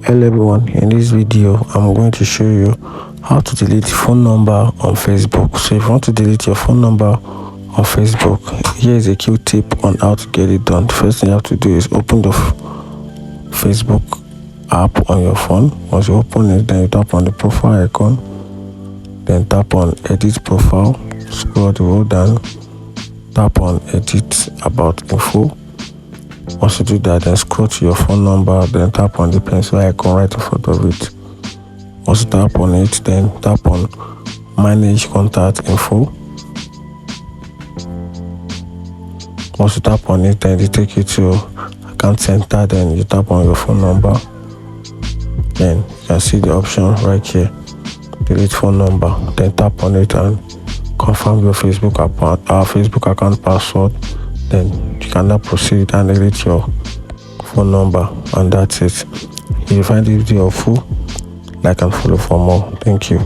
Hello everyone, in this video I'm going to show you how to delete phone number on Facebook. So if you want to delete your phone number on Facebook, here is a cute tip on how to get it done. The first thing you have to do is open the Facebook app on your phone. Once you open it, then you tap on the profile icon, then tap on edit profile, scroll the way down, tap on edit about info. Once you do that, then scroll to your phone number, then tap on the pencil icon right in front of it. Once you tap on it, then tap on manage contact info. Once you tap on it, then it take you to account center, then you tap on your phone number. Then you can see the option right here, delete phone number. Then tap on it and confirm your Facebook account password. Then you can now proceed and delete your phone number, and that's it. If you find this video helpful, like and follow for more. Thank you.